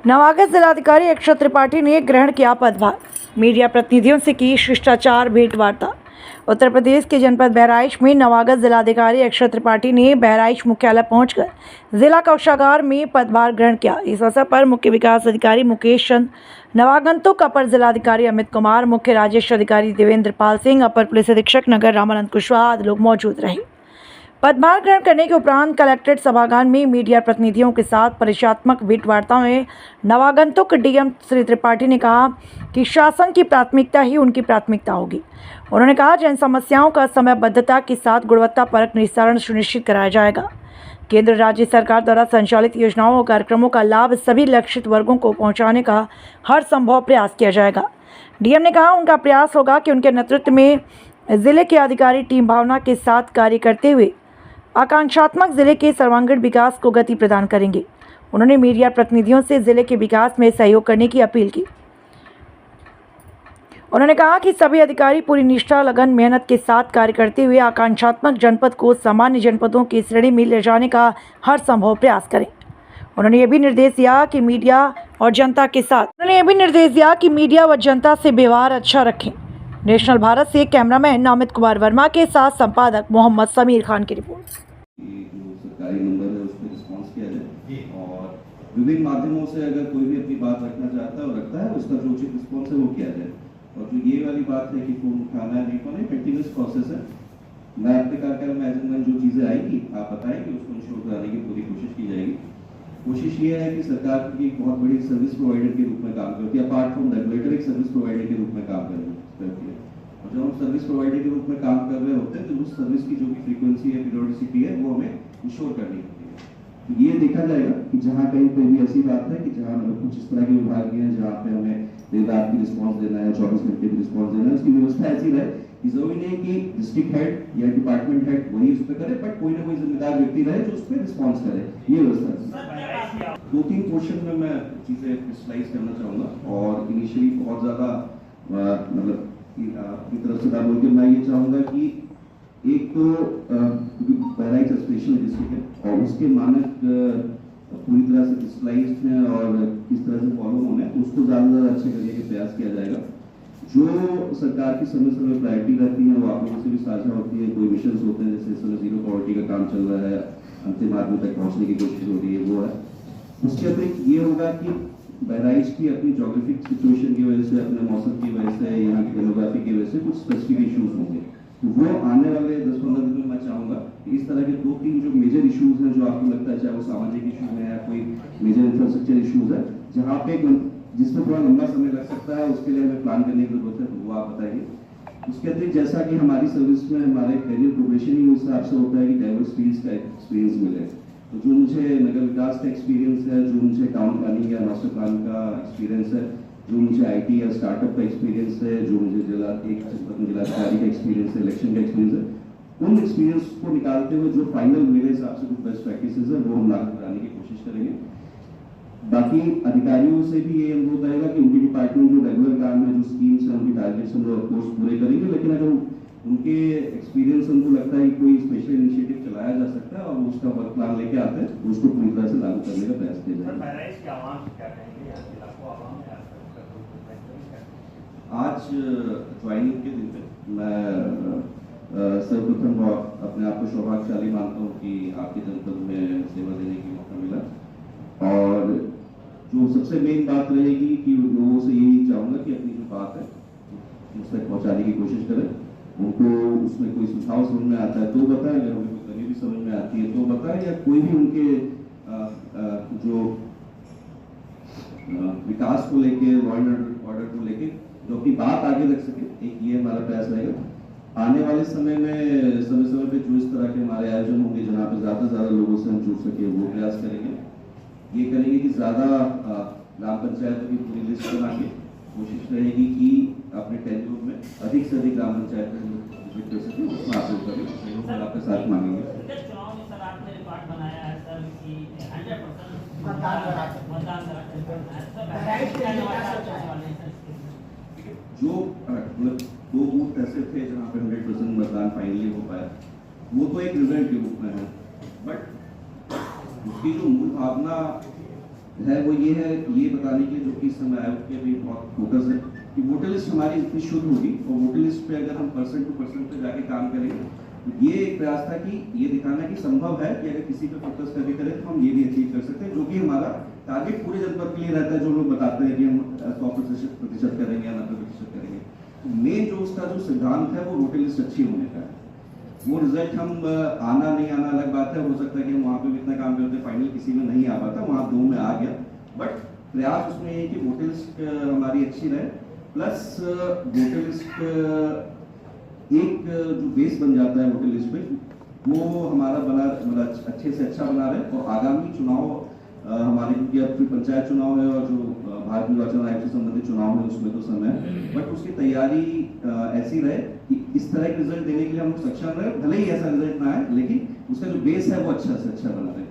नवागत जिलाधिकारी अक्षत त्रिपाठी ने ग्रहण किया पदभार। मीडिया प्रतिनिधियों से की शिष्टाचार भेंट वार्ता। उत्तर प्रदेश के जनपद बहराइच में नवागत जिलाधिकारी अक्षत त्रिपाठी ने बहराइच मुख्यालय पहुंचकर जिला कोषागार में पदभार ग्रहण किया। इस अवसर पर मुख्य विकास अधिकारी मुकेश चंद, नवागंतुक अपर जिलाधिकारी अमित कुमार, मुख्य राजस्व अधिकारी देवेंद्र पाल सिंह, अपर पुलिस अधीक्षक नगर रामानंद कुशवाहा आदि लोग मौजूद रहे। पदभार ग्रहण करने के उपरांत कलेक्ट्रेट सभागार में मीडिया प्रतिनिधियों के साथ परिचयात्मक भेंट वार्ता में नवागंतुक डीएम श्री त्रिपाठी ने कहा कि शासन की प्राथमिकता ही उनकी प्राथमिकता होगी। उन्होंने कहा जन समस्याओं का समयबद्धता के साथ गुणवत्तापरक निस्तारण सुनिश्चित कराया जाएगा। केंद्र राज्य सरकार द्वारा संचालित योजनाओं और कार्यक्रमों का लाभ सभी लक्षित वर्गों को पहुँचाने का हर संभव प्रयास किया जाएगा। डीएम ने कहा उनका प्रयास होगा कि उनके नेतृत्व में जिले के अधिकारी टीम भावना के साथ कार्य करते हुए आकांक्षात्मक जिले के सर्वांगीण विकास को गति प्रदान करेंगे। उन्होंने मीडिया प्रतिनिधियों से जिले के विकास में सहयोग करने की अपील की। उन्होंने कहा कि सभी अधिकारी पूरी निष्ठा, लगन, मेहनत के साथ कार्य करते हुए आकांक्षात्मक जनपद को सामान्य जनपदों की श्रेणी में ले जाने का हर संभव प्रयास करें। उन्होंने ये भी निर्देश दिया कि मीडिया व जनता से व्यवहार अच्छा रखें। नेशनल भारत से कैमरामैन अमित कुमार वर्मा के साथ संपादक मोहम्मद समीर खान की रिपोर्ट। जो सरकारी नंबर है उस पर रिस्पॉन्स किया जाए और विभिन्न माध्यमों से अगर कोई भी अपनी बात रखना चाहता है और रखता है उसका जो उचित रिस्पॉन्स है वो किया जाए। और जो ये वाली बात है कि फोन उठाना है नहीं उठाना, कंटिन्यूस प्रोसेस है। मैं अपने कार्यकाल में एज एंड जो चीजें आएगी आप बताएंगे उसको इंश्योर कराने की पूरी कोशिश की जाएगी। कोशिश ये है कि सरकार की एक बहुत बड़ी सर्विस प्रोवाइडर के रूप में काम करती है, अपार्ट फ्रॉम रेगुलेटर एक सर्विस प्रोवाइडर के रूप में काम करती है। और जब हम सर्विस प्रोवाइडर के रूप में काम कर रहे होते हैं तो उस सर्विस की जो भी फ्रीक्वेंसी है, पीरियोडिसिटी है, वो हमें इंश्योर करनी होती है। तो ये देखा जाएगा कि जहाँ कहीं पे भी ऐसी बात है कि जहाँ मतलब कुछ इस तरह के विभाग हैं जहाँ पे हमें देर रात की रिस्पॉन्स देना है, 24 घंटे की रिस्पॉन्स देना है, उसकी व्यवस्था ऐसी रहे कि जरूरी नहीं कि डिस्ट्रिक्ट हेड या डिपार्टमेंट हेड वही उस पर करे, बट कोई ना कोई जिम्मेदार व्यक्ति रहे जो उस पर रिस्पॉन्स करे। ये व्यवस्था 2-3 पोर्शन में मैं चीजें क्रिस्टलाइज करना चाहूंगा। और इनिशियली बहुत ज्यादा मतलब की तरफ से बात बोल के मैं ये चाहूंगा कि एक तो बहराइच स्पेशल डिस्ट्रिक्ट है और उसके मानक पूरी तरह से क्रिस्टलाइज्ड हैं और किस तरह से फॉलो होने हैं, उसको ज्यादा अच्छे करने का प्रयास किया जाएगा। जो सरकार की समय समय प्रायोरिटी रहती है वो आप लोगों से भी साझा होती है। कोई मिशन होते हैं जैसे इस समय 0 पॉवर्टी का काम चल रहा है, अंतिम आदमी तक पहुंचने की कोशिश हो रही है, वो है। उसके अतिरिक्त ये होगा कि बहराइच की अपनी जोग्राफिक सिचुएशन की वजह से, अपने मौसम की वजह से, यहाँ की डेमोग्राफी की वजह से कुछ स्पेसिफिक इश्यूज होंगे। तो वो आने वाले 10-15 दिन में मैं चाहूंगा कि इस तरह के 2-3 जो मेजर इश्यूज हैं जो आपको लगता है चाहे वो सामाजिक इशू है या कोई मेजर इंफ्रास्ट्रक्चर इश्यूज है जहाँ पे जिसमें थोड़ा लंबा समय लग सकता है, उसके लिए हमें प्लान करने की जरूरत है, तो वो आप बताइए। उसके अतिरिक्त जैसा कि हमारी सर्विस में हमारे करियर प्रोग्रेशन ही उस हिसाब से होता है कि डाइवर्स फील्ड्स का एक्सपीरियंस मिले। तो जो मुझे नगर विकास का एक्सपीरियंस है, जो मुझे टाउन प्लानिंग या मास्टर प्लान का एक्सपीरियंस है, जो मुझे आईटी या स्टार्टअप का एक्सपीरियंस है, जो मुझे जिलाधिकारी का एक्सपीरियंस है, इलेक्शन का एक्सपीरियंस है, उन एक्सपीरियंस को निकालते हुए जो फाइनल मेरे हिसाब से कुछ बेस्ट प्रैक्टिसेस है वो हम लागू कराने की कोशिश करेंगे। बाकी अधिकारियों से भी ये अनुरोध रहेगा कि उनके डिपार्टमेंट जो रेगुलर काम है, जो स्कीम्स है, उनकी टारगेट्स हैं, वो ऑफकोर्स पूरे करेंगे। लेकिन अगर उनके एक्सपीरियंस उनको लगता है कि कोई स्पेशल इनिशिएटिव चलाया जा सकता है और उसका वर्क प्लान लेके आते हैं तो उसको पूरी तरह से लागू करने का प्रयास किया जाएगा। आज ज्वाइनिंग के दिन पे मैं सर्वप्रथम अपने आप को सौभाग्यशाली मानता हूँ कि आपके जनपद में सेवा देने की मौका मिला। और जो सबसे मेन बात रहेगी कि लोगों से यही चाहूंगा कि अपनी जो बात है उस तक पहुंचाने की कोशिश करें। उनको उसमें कोई सुझाव समझ में आता है तो बताएं, अगर उनको कोई कमी भी समझ में आती है तो बताएं, या कोई भी उनके जो विकास को लेके, लॉ एंड ऑर्डर को लेके जो अपनी बात आगे रख सके, एक ये हमारा प्रयास रहेगा। आने वाले समय में समय पे जो इस तरह के हमारे आयोजन होंगे जहाँ पे ज्यादा से ज्यादा लोगों से हम जुड़ सके वो प्रयास करेंगे। ये करेंगे कि ज्यादा ग्राम पंचायतों की पूरी लिस्ट बना के कोशिश रहेगी कि अपने टेन्योर में अधिक से अधिक ग्राम पंचायत विजिट कर सके, उसमें आप लोग कभी सहयोग और आपके साथ मांगेंगे। जो मतलब 2 बूथ ऐसे थे जहाँ पे 100% मतदान फाइनली हो पाया, वो तो एक रिजल्ट के रूप में है, बट उसकी जो मूल भावना है वो ये बताने के लिए, जो कि इस समय आयोग के भी बहुत फोकस है कि वोटर लिस्ट हमारी इतनी शुद्ध होगी, और वोटर लिस्ट पे अगर हम परसेंट टू परसेंट पे जाके काम करेंगे, तो ये एक प्रयास था कि ये दिखाना कि संभव है कि अगर किसी पे फोकस करके करें तो हम ये भी अचीव कर सकते हैं, जो कि हमारा टारगेट पूरे जनपद के लिए रहता है। जो लोग बताते हैं कि हम 100% करेंगे या 90% करेंगे, मेन जो उसका जो सिद्धांत है वो वोटर लिस्ट अच्छी होने का है। वो रिजल्ट हम आना नहीं आना अलग बात है, हो सकता है कि हम वहाँ पे भी इतना काम करते, फाइनल किसी में नहीं आ पाता, वहाँ 2 में आ गया, बट प्रयास उसमें ये कि वोटर लिस्ट हमारी अच्छी रहे, प्लस वोटर लिस्ट एक जो बेस बन जाता है वोटर लिस्ट में, वो हमारा बना मतलब अच्छे से अच्छा बना रहे, और आगामी चुनाव हमारे, क्योंकि अब फिर पंचायत चुनाव है और जो भारत निर्वाचन आयोग से संबंधित चुनाव है उसमें तो समय है, बट उसकी तैयारी ऐसी रहे कि इस तरह के रिजल्ट देने के लिए हम लोग सक्षम रहे, भले ही ऐसा रिजल्ट ना आए, लेकिन उसका जो बेस है वो अच्छा से अच्छा बना रहे।